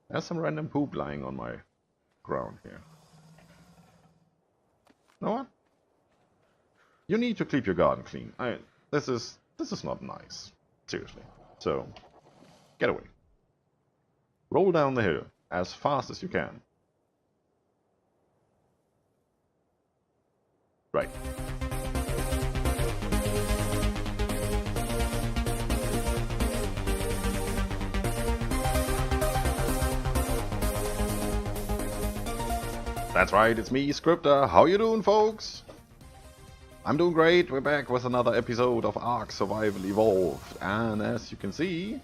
There's some random poop lying on my ground here. You know what? You need to keep your garden clean. This is not nice. Seriously. So, get away. Roll down the hill as fast as you can. Right. That's right, it's me, Scryptar. How you doing, folks? I'm doing great. We're back with another episode of ARK Survival Evolved. And as you can see,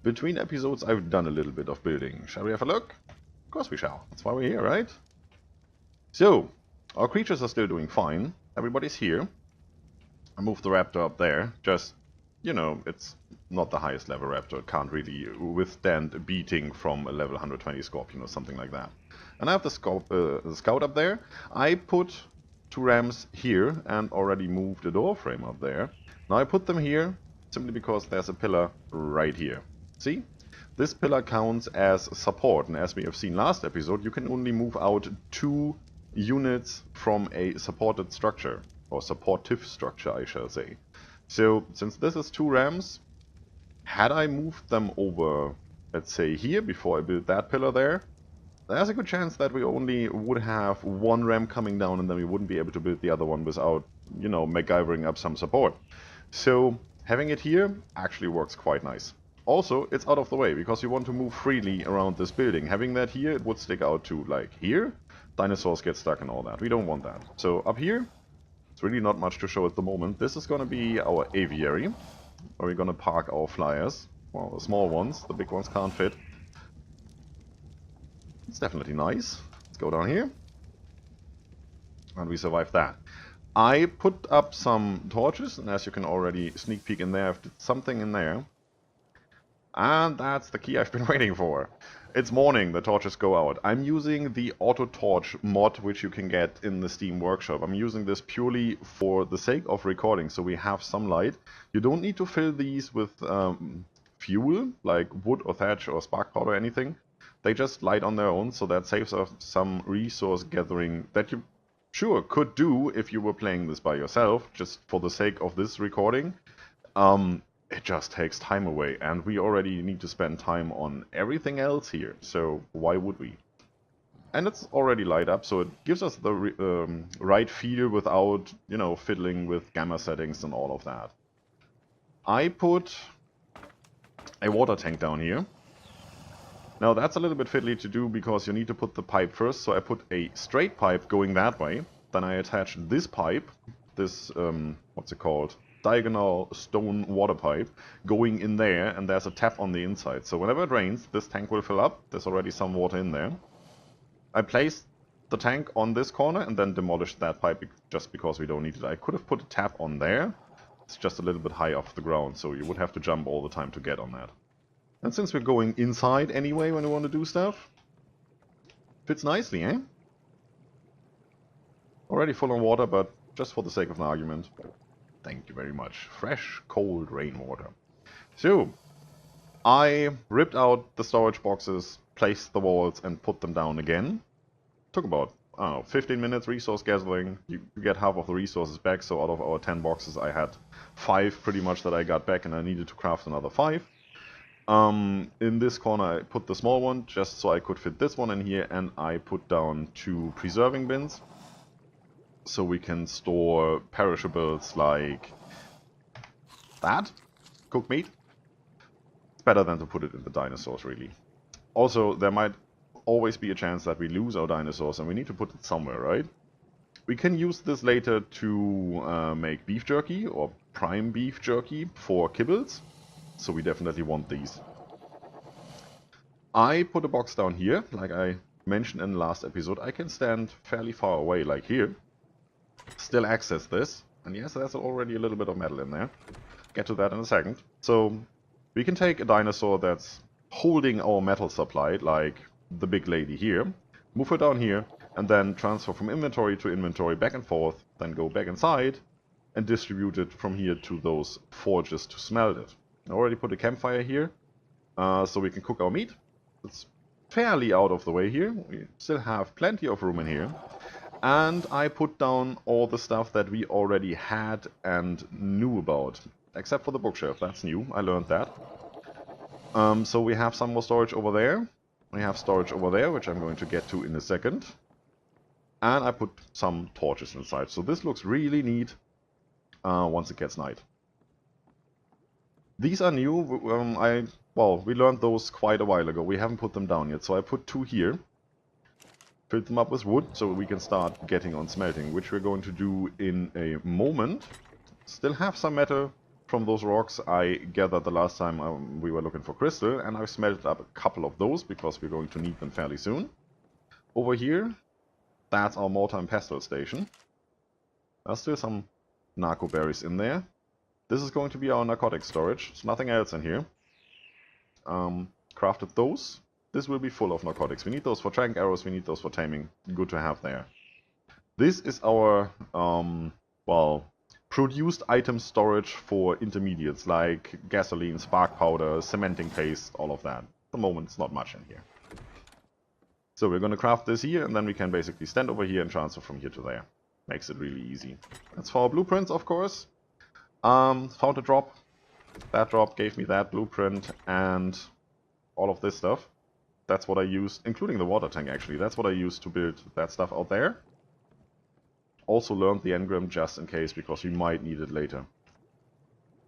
between episodes I've done a little bit of building. Shall we have a look? Of course we shall. That's why we're here, right? So, our creatures are still doing fine. Everybody's here. I moved the raptor up there. Just, you know, it's not the highest level raptor. It can't really withstand a beating from a level 120 scorpion or something like that. And I have the scout up there. I put 2 rams here and already moved the door frame up there. Now I put them here simply because there's a pillar right here. See? This pillar counts as support, and as we have seen last episode, you can only move out 2 units from a supported structure, or supportive structure I shall say. So since this is 2 rams, had I moved them over, let's say here, before I built that pillar there, there's a good chance that we only would have 1 ram coming down and then we wouldn't be able to build the other one without, you know, MacGyvering up some support. So having it here actually works quite nice. Also, it's out of the way because you want to move freely around this building. Having that here, it would stick out to like here. Dinosaurs get stuck and all that. We don't want that. So up here, it's really not much to show at the moment. This is going to be our aviary, where we're going to park our flyers. Well, the small ones, the big ones can't fit. It's definitely nice. Let's go down here. And we survived that. I put up some torches, and as you can already sneak peek in there, I've did something in there. And that's the key I've been waiting for. It's morning, the torches go out. I'm using the auto torch mod, which you can get in the Steam Workshop. I'm using this purely for the sake of recording, so we have some light. You don't need to fill these with fuel, like wood or thatch or spark plug or anything. They just light on their own, so that saves us some resource gathering that you sure could do if you were playing this by yourself, just for the sake of this recording. It just takes time away, and we already need to spend time on everything else here, so why would we? And it's already light up, so it gives us the right feel without, you know, fiddling with gamma settings and all of that. I put a water tank down here. Now that's a little bit fiddly to do because you need to put the pipe first, so I put a straight pipe going that way. Then I attached this pipe, this, what's it called? Diagonal stone water pipe, going in there, and there's a tap on the inside. So whenever it rains, this tank will fill up. There's already some water in there. I placed the tank on this corner and then demolished that pipe just because we don't need it. I could have put a tap on there. It's just a little bit high off the ground, so you would have to jump all the time to get on that. And since we're going inside anyway when we want to do stuff, fits nicely, eh? Already full on water, but just for the sake of an argument. Thank you very much. Fresh, cold rainwater. So, I ripped out the storage boxes, placed the walls, and put them down again. Took about, I don't know, 15 minutes resource gathering. You get half of the resources back, so out of our 10 boxes I had 5 pretty much that I got back, and I needed to craft another 5. In this corner I put the small one, just so I could fit this one in here, and I put down 2 preserving bins, so we can store perishables like that, cooked meat. It's better than to put it in the dinosaurs, really. Also, there might always be a chance that we lose our dinosaurs, and we need to put it somewhere, right? We can use this later to make beef jerky, or prime beef jerky, for kibbles. So we definitely want these. I put a box down here, like I mentioned in the last episode. I can stand fairly far away, like here. Still access this. And yes, there's already a little bit of metal in there. Get to that in a second. So we can take a dinosaur that's holding our metal supply, like the big lady here. Move her down here, and then transfer from inventory to inventory back and forth. Then go back inside, and distribute it from here to those forges to smelt it. I already put a campfire here, so we can cook our meat. It's fairly out of the way here. We still have plenty of room in here. And I put down all the stuff that we already had and knew about. Except for the bookshelf, that's new, I learned that. So we have some more storage over there. We have storage over there, which I'm going to get to in a second. And I put some torches inside. So this looks really neat once it gets night. These are new. We learned those quite a while ago. We haven't put them down yet. So I put 2 here. Filled them up with wood so we can start getting on smelting, which we're going to do in a moment. Still have some metal from those rocks I gathered the last time we were looking for crystal, and I've smelted up a couple of those because we're going to need them fairly soon. Over here, that's our mortar and pestle station. There's still some narco berries in there. This is going to be our narcotic storage. There's nothing else in here. Crafted those. This will be full of narcotics. We need those for trank arrows, we need those for taming. Good to have there. This is our, produced item storage for intermediates like gasoline, spark powder, cementing paste, all of that. At the moment it's not much in here. So we're going to craft this here, and then we can basically stand over here and transfer from here to there. Makes it really easy. That's for our blueprints, of course. Found a drop. That drop gave me that blueprint and all of this stuff. That's what I used, including the water tank actually. That's what I used to build that stuff out there. Also learned the engram just in case, because we might need it later.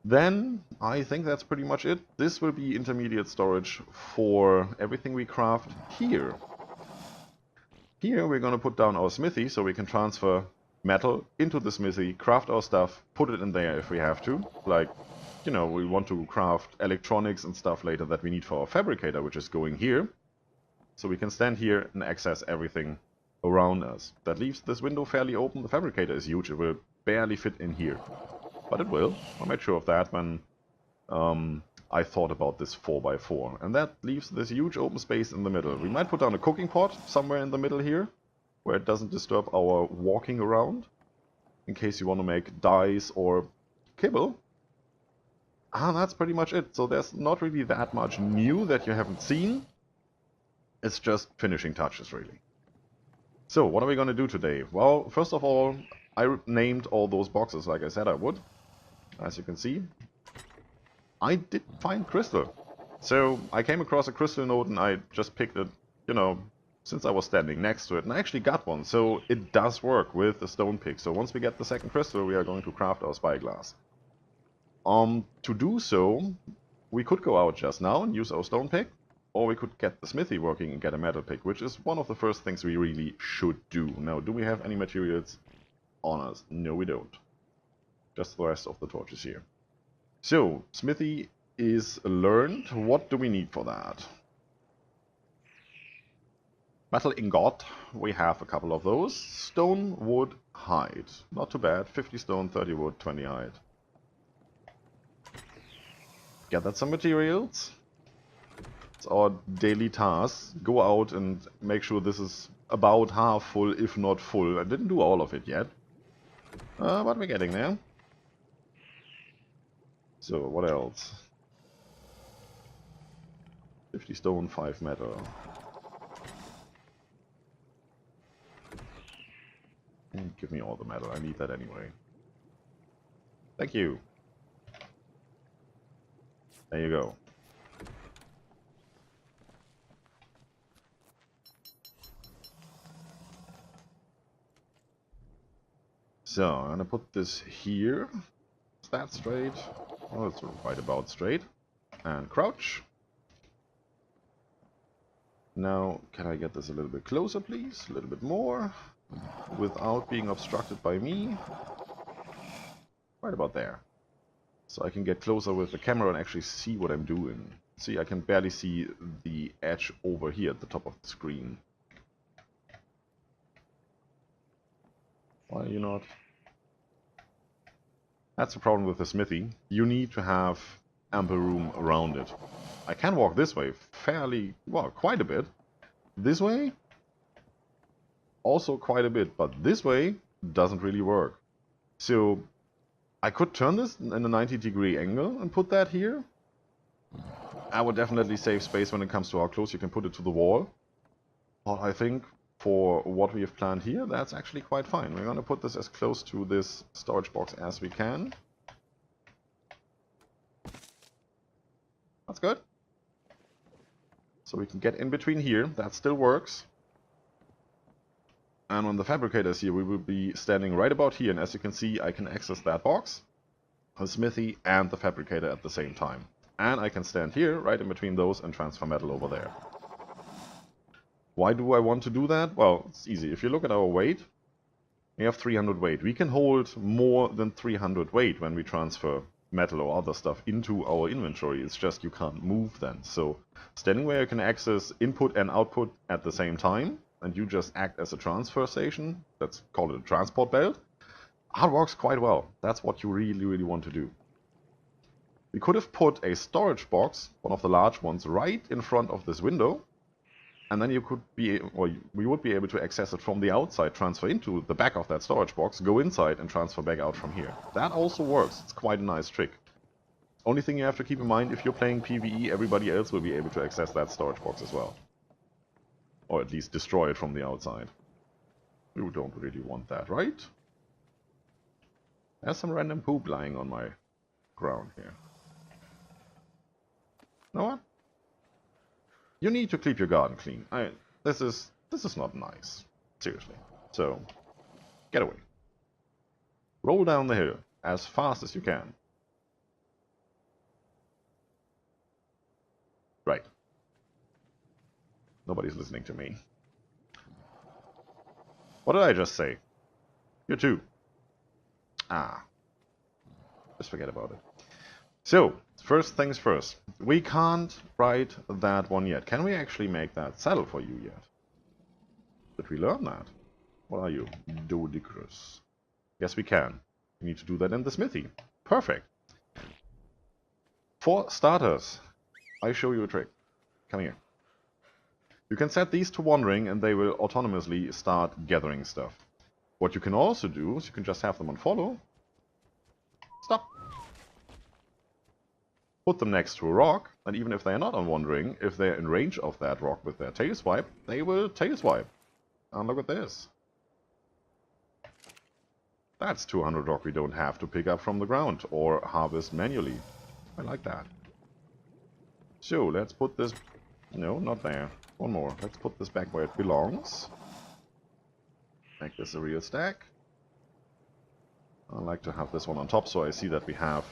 Then, I think that's pretty much it. This will be intermediate storage for everything we craft here. Here we're going to put down our smithy, so we can transfer metal into the smithy, craft our stuff, put it in there if we have to. Like, you know, we want to craft electronics and stuff later that we need for our fabricator, which is going here. So we can stand here and access everything around us. That leaves this window fairly open. The fabricator is huge. It will barely fit in here. But it will. I made sure of that when I thought about this 4x4. And that leaves this huge open space in the middle. We might put down a cooking pot somewhere in the middle here, where it doesn't disturb our walking around, in case you want to make dyes or kibble. And that's pretty much it. So there's not really that much new that you haven't seen. It's just finishing touches, really. So, what are we going to do today? Well, first of all, I named all those boxes like I said I would. As you can see, I did find crystal. So, I came across a crystal node and I just picked it, you know, since I was standing next to it. And I actually got one, so it does work with a stone pick. So, once we get the second crystal, we are going to craft our spyglass. To do so, we could go out just now and use our stone pick. Or we could get the smithy working and get a metal pick, which is one of the first things we really should do. Now, do we have any materials on us? No, we don't. Just the rest of the torches here. So, smithy is learned. What do we need for that? Metal ingot. We have a couple of those. Stone, wood, hide. Not too bad. 50 stone, 30 wood, 20 hide. Gathered some materials. Our daily task. Go out and make sure this is about half full, if not full. I didn't do all of it yet, but we're getting there. So what else? 50 stone, 5 metal. Give me all the metal, I need that anyway. Thank you. There you go. So, I'm gonna put this here. Is that straight? Oh, it's right about straight. And crouch. Now, can I get this a little bit closer, please? A little bit more. Without being obstructed by me. Right about there. So I can get closer with the camera and actually see what I'm doing. See, I can barely see the edge over here at the top of the screen. Why are you not? That's the problem with the smithy. You need to have ample room around it. I can walk this way fairly, well, quite a bit. This way, also quite a bit, but this way doesn't really work. So I could turn this in a 90-degree angle and put that here. I would definitely save space when it comes to how close you can put it to the wall. But I think for what we have planned here, that's actually quite fine. We're going to put this as close to this storage box as we can. That's good. So we can get in between here. That still works. And when the fabricator is here, we will be standing right about here. And as you can see, I can access that box, the smithy, and the fabricator at the same time. And I can stand here, right in between those, and transfer metal over there. Why do I want to do that? Well, it's easy. If you look at our weight, we have 300 weight. We can hold more than 300 weight when we transfer metal or other stuff into our inventory. It's just you can't move then. So standing where you can access input and output at the same time, and you just act as a transfer station, let's call it a transport belt, that works quite well. That's what you really, really want to do. We could have put a storage box, one of the large ones, right in front of this window, and then you could be, or we would be able to access it from the outside, transfer into the back of that storage box, go inside and transfer back out from here. That also works. It's quite a nice trick. Only thing you have to keep in mind, if you're playing PvE, everybody else will be able to access that storage box as well. Or at least destroy it from the outside. You don't really want that, right? There's some random poop lying on my ground here. You know what? You need to keep your garden clean. This is not nice. Seriously. So, get away. Roll down the hill as fast as you can. Right. Nobody's listening to me. What did I just say? You too. Just forget about it. So, first things first. We can't write that one yet. Can we actually make that saddle for you yet? Did we learn that? What are you? Dodicrus. Yes, we can. We need to do that in the smithy. Perfect. For starters, I show you a trick. Come here. You can set these to wandering and they will autonomously start gathering stuff. What you can also do is you can just have them on follow. Stop. Put them next to a rock, and even if they are not on wandering, if they're in range of that rock with their tail swipe, they will tail swipe. And look at this. That's 200 rock we don't have to pick up from the ground or harvest manually. I like that. So, let's put this... No, not there. One more. Let's put this back where it belongs. Make this a real stack. I like to have this one on top, so I see that we have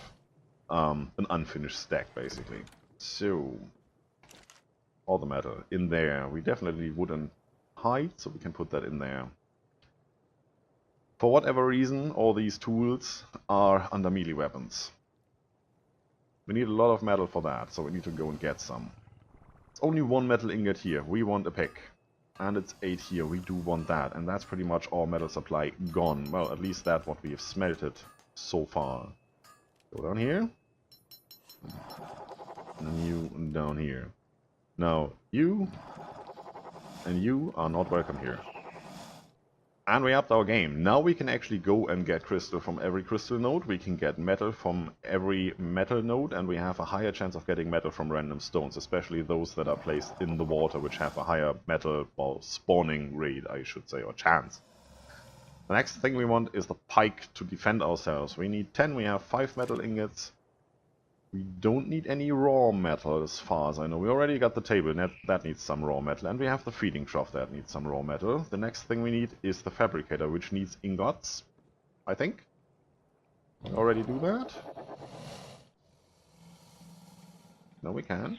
an unfinished stack, basically. So, all the metal in there. We definitely wouldn't hide, so we can put that in there. For whatever reason, all these tools are under melee weapons. We need a lot of metal for that, so we need to go and get some. It's only one metal ingot here. We want a pick. And it's 8 here. We do want that. And that's pretty much all metal supply gone. Well, at least that's what we have smelted so far. Go down here. And you down here. Now, you and you are not welcome here. And we upped our game. Now we can actually go and get crystal from every crystal node. We can get metal from every metal node. And we have a higher chance of getting metal from random stones. Especially those that are placed in the water, which have a higher metal, well, spawning rate, I should say, or chance. The next thing we want is the pike to defend ourselves. We need 10. We have 5 metal ingots. We don't need any raw metal as far as I know. We already got the table, that needs some raw metal. And we have the feeding trough that needs some raw metal. The next thing we need is the fabricator, which needs ingots, I think. We already do that? No, we can't.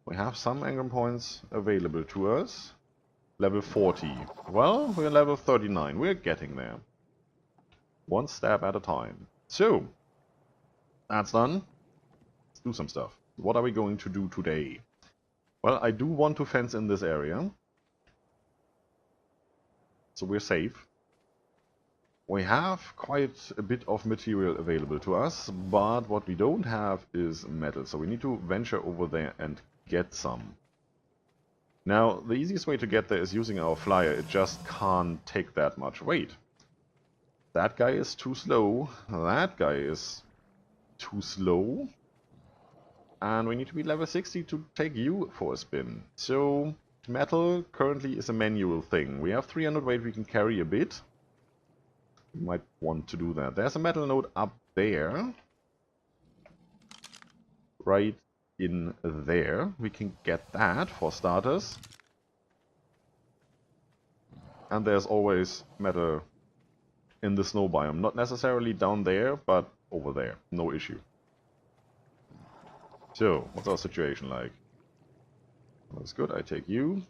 We have some engram points available to us. Level 40. Well, we're level 39. We're getting there. One step at a time. So, that's done. Let's do some stuff. What are we going to do today? Well, I do want to fence in this area. So we're safe. We have quite a bit of material available to us, but what we don't have is metal. So we need to venture over there and get some. Now, the easiest way to get there is using our flyer. It just can't take that much weight. That guy is too slow. That guy is too slow. And we need to be level 60 to take you for a spin. So, metal currently is a manual thing. We have 300 weight, we can carry a bit. We might want to do that. There's a metal node up there. Right in there. We can get that for starters. And there's always metal in the snow biome. Not necessarily down there, but over there. No issue. So, what's our situation like? That's good, I take you.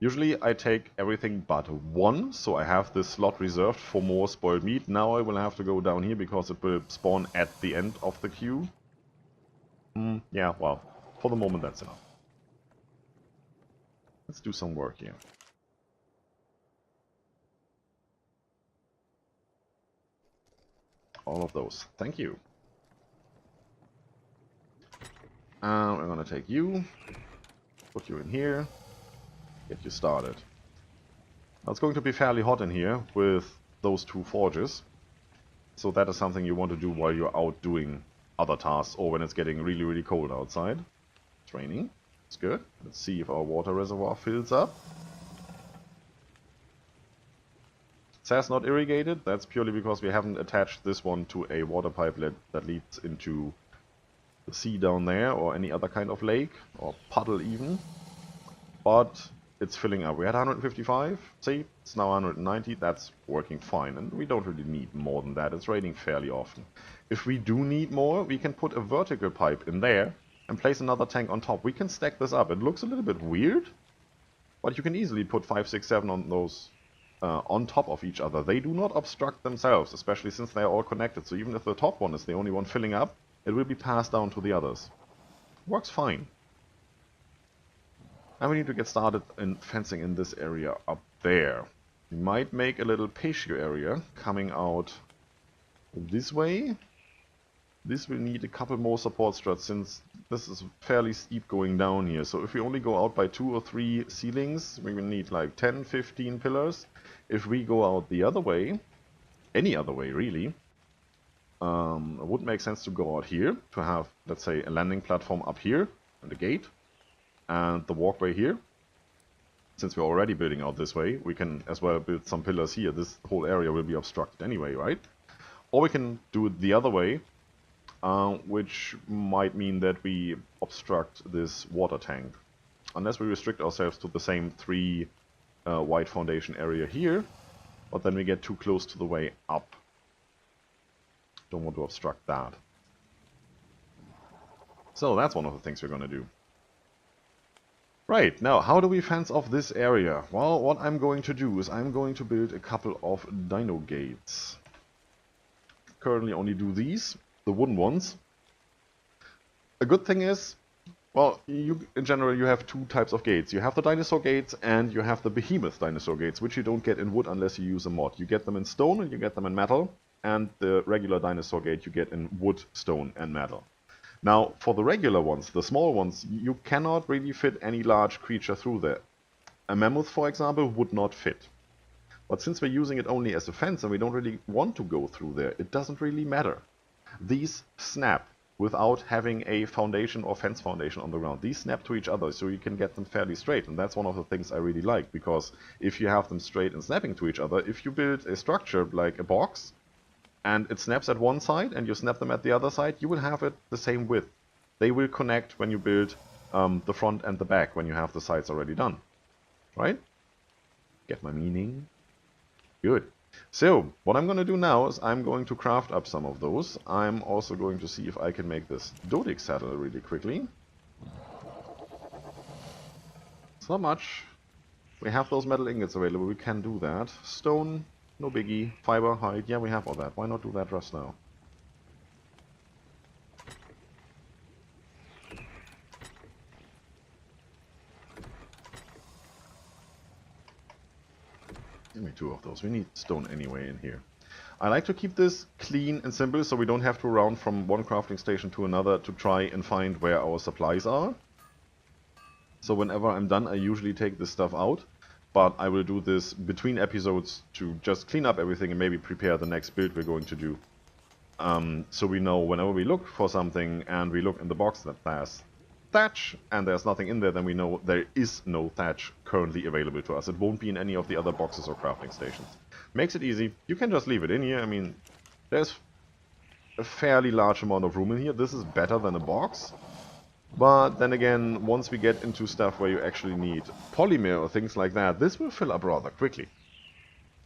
Usually I take everything but one, so I have this slot reserved for more spoiled meat. Now I will have to go down here because it will spawn at the end of the queue. Yeah, well, for the moment that's enough. Let's do some work here. All of those, thank you. We're gonna take you, put you in here, get you started. Now it's going to be fairly hot in here with those two forges. So that is something you want to do while you're out doing other tasks or when it's getting really, really cold outside. It's raining. It's good. Let's see if our water reservoir fills up. It says not irrigated. That's purely because we haven't attached this one to a water pipe that leads into the sea down there or any other kind of lake or puddle even. But it's filling up. We had 155, see, it's now 190, that's working fine, and we don't really need more than that, it's raining fairly often. If we do need more, we can put a vertical pipe in there and place another tank on top. We can stack this up. It looks a little bit weird, but you can easily put 5, 6, 7 on those on top of each other. They do not obstruct themselves, especially since they are all connected, so even if the top one is the only one filling up, it will be passed down to the others. Works fine. And we need to get started in fencing in this area up there. We might make a little patio area coming out this way. This will need a couple more support struts since this is fairly steep going down here. So if we only go out by 2 or 3 ceilings, we will need like 10, 15 pillars. If we go out the other way, any other way really, it would make sense to go out here to have, let's say, a landing platform up here and a gate. And the walkway here, since we're already building out this way, we can as well build some pillars here. This whole area will be obstructed anyway, right? Or we can do it the other way, which might mean that we obstruct this water tank. Unless we restrict ourselves to the same 3 white foundation area here, but then we get too close to the way up. Don't want to obstruct that. So that's one of the things we're going to do. Right, now how do we fence off this area? Well, what I'm going to do is I'm going to build a couple of dino gates. Currently only do these, the wooden ones. A good thing is, well, in general you have 2 types of gates. You have the dinosaur gates and you have the behemoth dinosaur gates, which you don't get in wood unless you use a mod. You get them in stone and you get them in metal, and the regular dinosaur gate you get in wood, stone and metal. Now, for the regular ones, the small ones, you cannot really fit any large creature through there. A mammoth, for example, would not fit. But since we're using it only as a fence and we don't really want to go through there, it doesn't really matter. These snap without having a foundation or fence foundation on the ground. These snap to each other, so you can get them fairly straight. And that's one of the things I really like, because if you have them straight and snapping to each other, if you build a structure like a box, and it snaps at one side and you snap them at the other side, you will have it the same width. They will connect when you build the front and the back, when you have the sides already done. Right? Get my meaning? Good. So, what I'm going to do now is I'm going to craft up some of those. I'm also going to see if I can make this Dodic saddle really quickly. It's not much. We have those metal ingots available, we can do that. Stone, no biggie. Fiber, hide, yeah, we have all that. Why not do that just now? Give me 2 of those. We need stone anyway in here. I like to keep this clean and simple so we don't have to round from one crafting station to another to try and find where our supplies are. So whenever I'm done, I usually take this stuff out. But I will do this between episodes to just clean up everything and maybe prepare the next build we're going to do. So we know whenever we look for something and we look in the box that says thatch and there's nothing in there, then we know there is no thatch currently available to us. It won't be in any of the other boxes or crafting stations. Makes it easy. You can just leave it in here. I mean, there's a fairly large amount of room in here. This is better than a box. But then again, once we get into stuff where you actually need polymer or things like that, this will fill up rather quickly.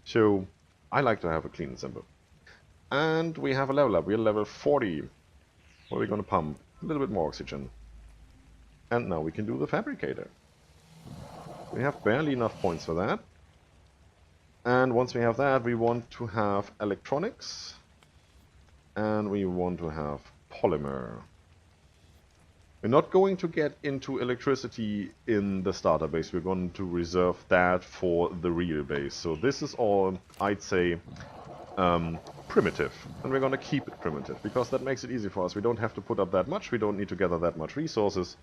So I like to have a clean and simple. And we have a level up. We're level 40. What are we going to pump? A little bit more oxygen. And now we can do the fabricator. We have barely enough points for that. And once we have that, we want to have electronics. And we want to have polymer. We're not going to get into electricity in the starter base. We're going to reserve that for the real base. So this is all, I'd say, primitive. And we're going to keep it primitive, because that makes it easy for us. We don't have to put up that much. We don't need to gather that much resources.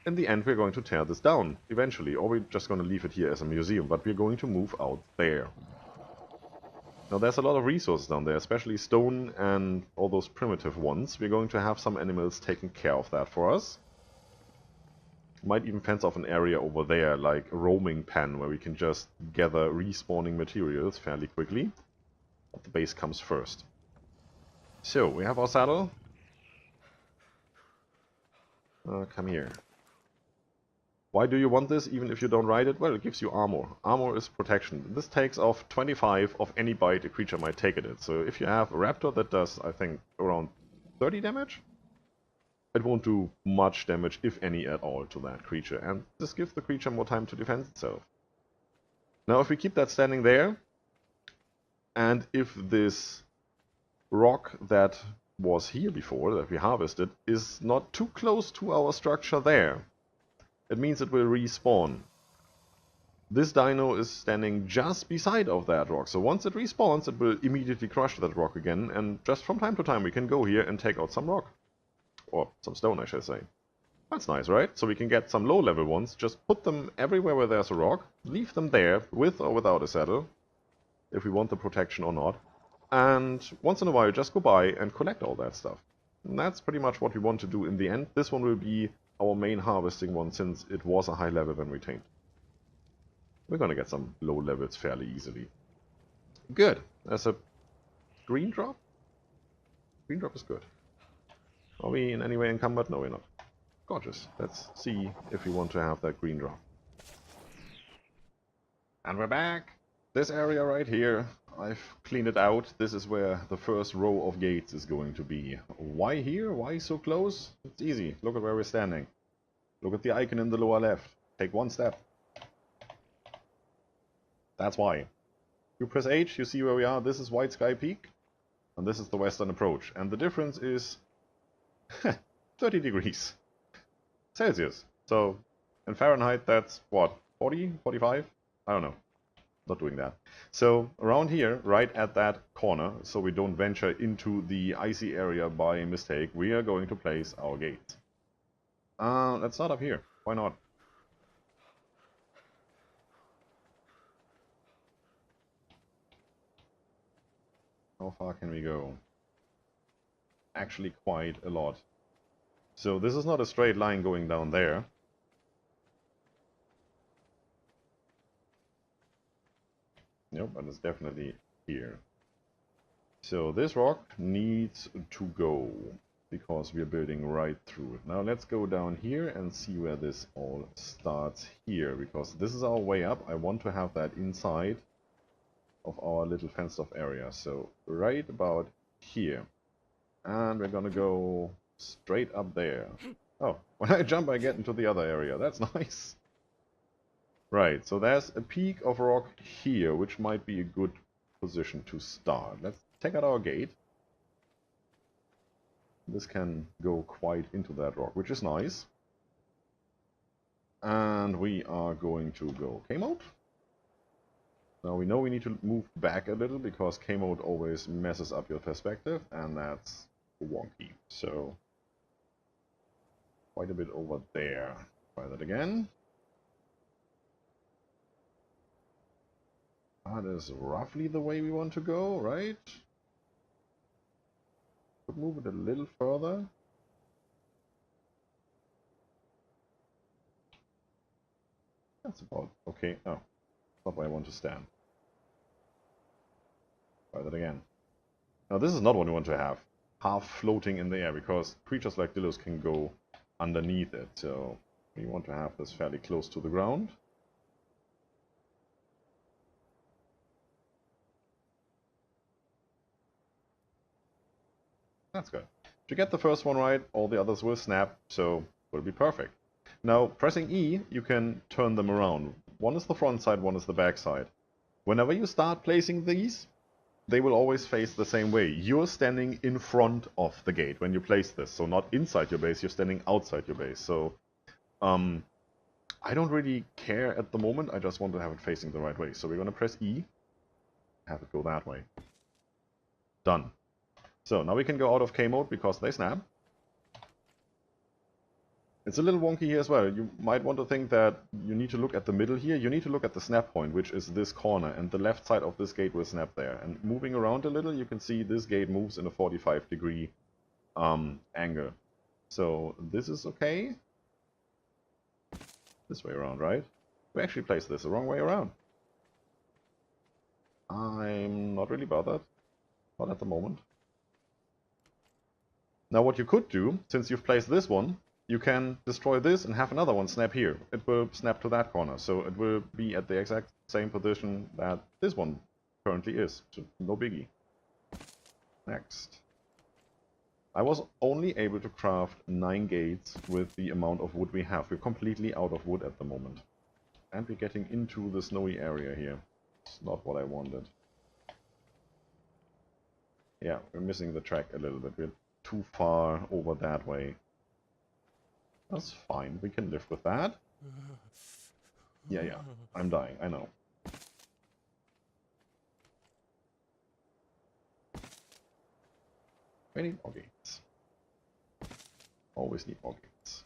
In the end, we're going to tear this down eventually. Or we're just going to leave it here as a museum. But we're going to move out there. Now there's a lot of resources down there, especially stone and all those primitive ones. We're going to have some animals taking care of that for us. Might even fence off an area over there, like a roaming pen, where we can just gather respawning materials fairly quickly. But the base comes first. So, we have our saddle. Come here. Why do you want this, even if you don't ride it? Well, it gives you armor. Armor is protection. This takes off 25 of any bite a creature might take at it. So if you have a raptor that does, I think, around 30 damage, it won't do much damage, if any at all, to that creature. And this gives the creature more time to defend itself. Now, if we keep that standing there, and if this rock that was here before, that we harvested, is not too close to our structure there, it means it will respawn. This dino is standing just beside of that rock, so once it respawns, it will immediately crush that rock again, and just from time to time we can go here and take out some rock. Or some stone, I should say. That's nice, right? So we can get some low-level ones, just put them everywhere where there's a rock, leave them there, with or without a saddle, if we want the protection or not, and once in a while just go by and collect all that stuff. And that's pretty much what we want to do in the end. This one will be our main harvesting one, since it was a high level when we tamed. We're gonna get some low levels fairly easily. Good. There's a green drop. Green drop is good. Are we in any way encumbered? No, we're not. Gorgeous. Let's see if we want to have that green drop. And we're back. This area right here, I've cleaned it out. This is where the first row of gates is going to be. Why here? Why so close? It's easy. Look at where we're standing. Look at the icon in the lower left. Take one step. That's why. You press H, you see where we are. This is White Sky Peak, and this is the western approach. And the difference is 30 degrees Celsius. So in Fahrenheit, that's what, 40, 45? I don't know. Not doing that. So around here, right at that corner, so we don't venture into the icy area by mistake, we are going to place our gates. Let's start up here. Why not? How far can we go? Actually quite a lot. So this is not a straight line going down there. Nope, but it's definitely here. So this rock needs to go, because we are building right through it. Now let's go down here and see where this all starts here, because this is our way up. I want to have that inside of our little fenced off area. So right about here. And we're gonna go straight up there. Oh, when I jump I get into the other area. That's nice. Right, so there's a peak of rock here, which might be a good position to start. Let's take out our gate. This can go quite into that rock, which is nice. And we are going to go K-mode. Now we know we need to move back a little, because K-mode always messes up your perspective, and that's wonky. So quite a bit over there. Try that again. That is roughly the way we want to go, right? Could move it a little further. That's about okay. Oh, not where I want to stand. Try that again. Now this is not what we want to have. Half floating in the air, because creatures like dinos can go underneath it. So we want to have this fairly close to the ground. That's good. If you get the first one right, all the others will snap, so it will be perfect. Now, pressing E, you can turn them around. One is the front side, one is the back side. Whenever you start placing these, they will always face the same way. You're standing in front of the gate when you place this, so not inside your base, you're standing outside your base. So, I don't really care at the moment, I just want to have it facing the right way. So we're going to press E, have it go that way. Done. So now we can go out of K mode because they snap. It's a little wonky here as well. You might want to think that you need to look at the middle here. You need to look at the snap point, which is this corner, and the left side of this gate will snap there. And moving around a little, you can see this gate moves in a 45-degree angle. So this is okay. This way around, right? We actually placed this the wrong way around. I'm not really bothered. Not at the moment. Now what you could do, since you've placed this one, you can destroy this and have another one snap here. It will snap to that corner, so it will be at the exact same position that this one currently is. So no biggie. Next. I was only able to craft 9 gates with the amount of wood we have. We're completely out of wood at the moment. And we're getting into the snowy area here. It's not what I wanted. Yeah, we're missing the track a little bit. We're too far over that way. That's fine, we can live with that. Yeah, I'm dying, I know. We need more gates. Always need more gates.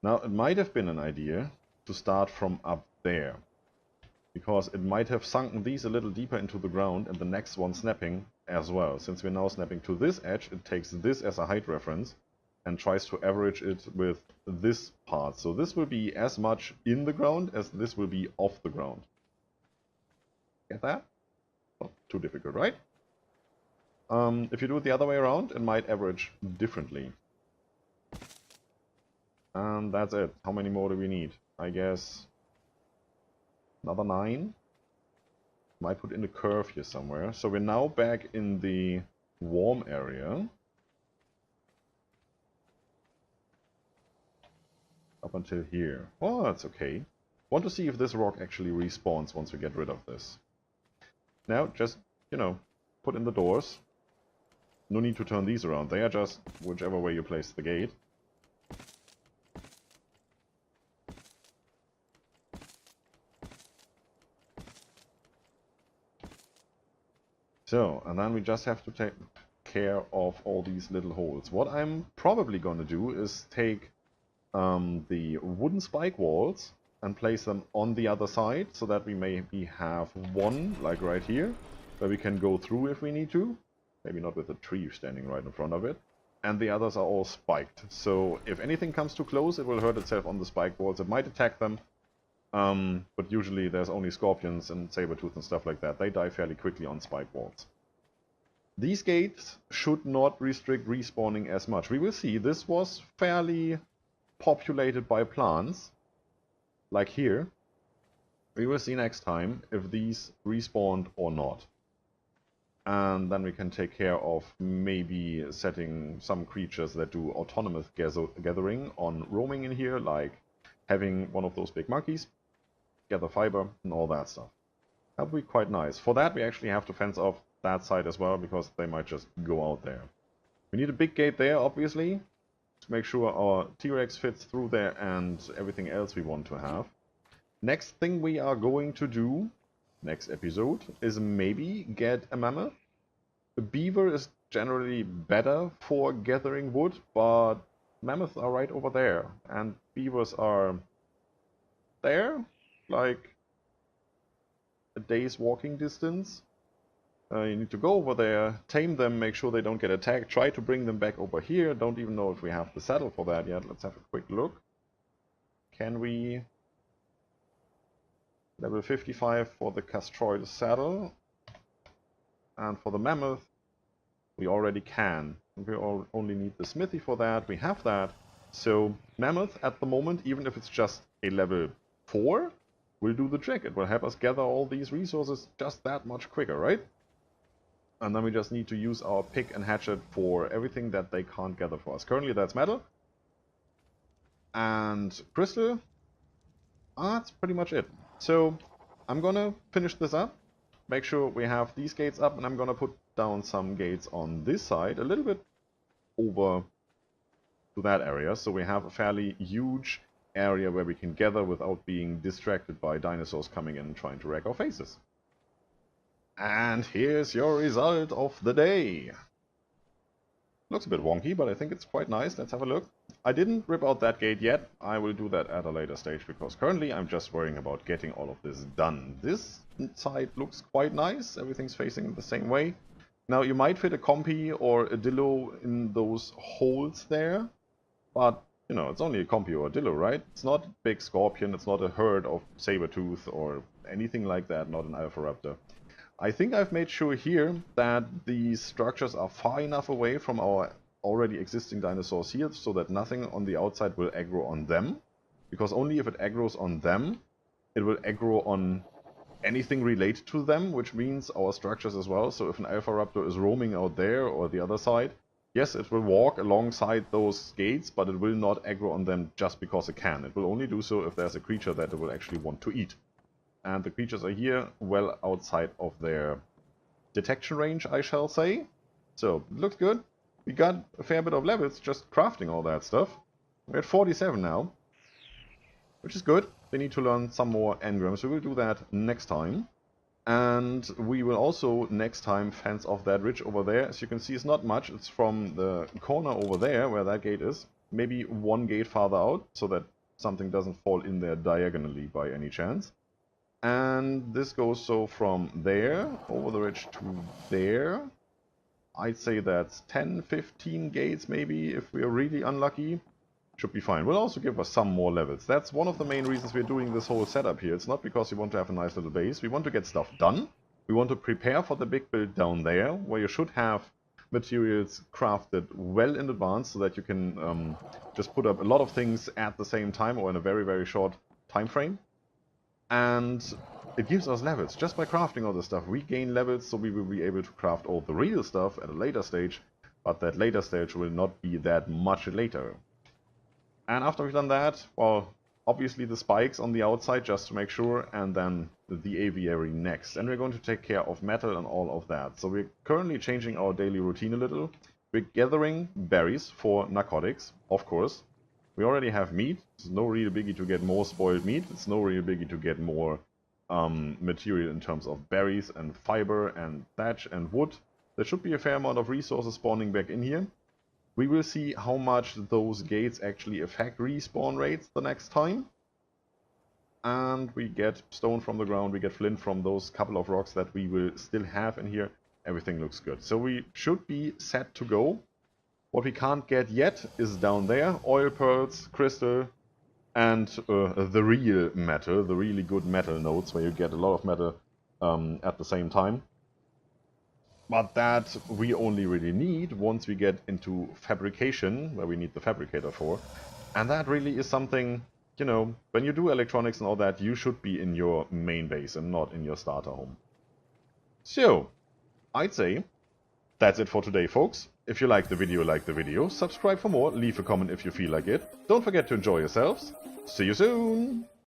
Now, it might have been an idea to start from up there, because it might have sunken these a little deeper into the ground and the next one snapping as well. Since we're now snapping to this edge, it takes this as a height reference and tries to average it with this part. So this will be as much in the ground as this will be off the ground. Get that? Not too difficult, right? If you do it the other way around, it might average differently. And that's it. How many more do we need? I guess another 9. Might put in a curve here somewhere. So we're now back in the warm area. Up until here. Oh, that's okay. Want to see if this rock actually respawns once we get rid of this. Now, just, you know, put in the doors. No need to turn these around. They are just whichever way you place the gate. So, and then we just have to take care of all these little holes. What I'm probably going to do is take the wooden spike walls and place them on the other side, so that we maybe have one, like right here, where we can go through if we need to. Maybe not with a tree standing right in front of it. And the others are all spiked. So if anything comes too close, it will hurt itself on the spike walls. It might attack them. But usually there's only scorpions and saber-tooth and stuff like that. They die fairly quickly on spike walls. These gates should not restrict respawning as much. We will see. This was fairly populated by plants, like here. We will see next time if these respawned or not. And then we can take care of maybe setting some creatures that do autonomous gathering on roaming in here, like having one of those big monkeys, gather fiber, and all that stuff. That would be quite nice. For that, we actually have to fence off that side as well, because they might just go out there. We need a big gate there, obviously, to make sure our T-Rex fits through there and everything else we want to have. Next thing we are going to do, next episode, is maybe get a mammoth. A beaver is generally better for gathering wood, but mammoths are right over there, and beavers are there, like a day's walking distance. You need to go over there, tame them, make sure they don't get attacked, try to bring them back over here. Don't even know if we have the saddle for that yet. Let's have a quick look. Can we... Level 55 for the Castroid saddle. And for the Mammoth, we already can. We only need the Smithy for that. We have that. So Mammoth at the moment, even if it's just a level 4, will do the trick. It will help us gather all these resources just that much quicker, right? And then we just need to use our pick and hatchet for everything that they can't gather for us. Currently that's metal. And crystal. That's pretty much it. So I'm gonna finish this up. Make sure we have these gates up, and I'm gonna put down some gates on this side, a little bit over to that area, so we have a fairly huge area where we can gather without being distracted by dinosaurs coming in and trying to wreck our faces. And here's your result of the day. Looks a bit wonky, but I think it's quite nice. Let's have a look. I didn't rip out that gate yet. I will do that at a later stage, because currently I'm just worrying about getting all of this done. This side looks quite nice. Everything's facing the same way. Now, you might fit a compy or a dillo in those holes there, but, you know, it's only a compy or a dillo, right? It's not a big scorpion, it's not a herd of saber-tooth or anything like that, not an alpha-raptor. I think I've made sure here that these structures are far enough away from our already existing dinosaurs here, so that nothing on the outside will aggro on them. Because only if it aggroes on them, it will aggro on anything related to them, which means our structures as well. So if an alpha raptor is roaming out there or the other side, yes, it will walk alongside those gates, but it will not aggro on them just because it can. It will only do so if there's a creature that it will actually want to eat. And the creatures are here, well outside of their detection range, I shall say. So, it looks good. We got a fair bit of levels just crafting all that stuff. We're at 47 now, which is good. They need to learn some more engrams, so we'll do that next time. And we will also, next time, fence off that ridge over there. As you can see, it's not much. It's from the corner over there, where that gate is. Maybe one gate farther out, so that something doesn't fall in there diagonally by any chance. And this goes so from there, over the ridge to there. I'd say that's 10, 15 gates maybe, if we're really unlucky. Should be fine. Will also give us some more levels. That's one of the main reasons we're doing this whole setup here. It's not because we want to have a nice little base. We want to get stuff done. We want to prepare for the big build down there, where you should have materials crafted well in advance, so that you can just put up a lot of things at the same time, or in a very, very short time frame. And it gives us levels. Just by crafting all this stuff, we gain levels, so we will be able to craft all the real stuff at a later stage, but that later stage will not be that much later. And after we've done that, well, obviously the spikes on the outside, just to make sure, and then the aviary next. And we're going to take care of metal and all of that. So we're currently changing our daily routine a little. We're gathering berries for narcotics, of course. We already have meat. It's no real biggie to get more spoiled meat. It's no real biggie to get more material in terms of berries and fiber and thatch and wood. There should be a fair amount of resources spawning back in here. We will see how much those gates actually affect respawn rates the next time. And we get stone from the ground, we get flint from those couple of rocks that we will still have in here. Everything looks good. So we should be set to go. What we can't get yet is down there. Oil pearls, crystal, and the real metal, the really good metal nodes, where you get a lot of metal at the same time. But that we only really need once we get into fabrication, where we need the fabricator for. And that really is something, you know, when you do electronics and all that, you should be in your main base and not in your starter home. So, I'd say that's it for today, folks. If you like the video, subscribe for more, leave a comment if you feel like it. Don't forget to enjoy yourselves. See you soon!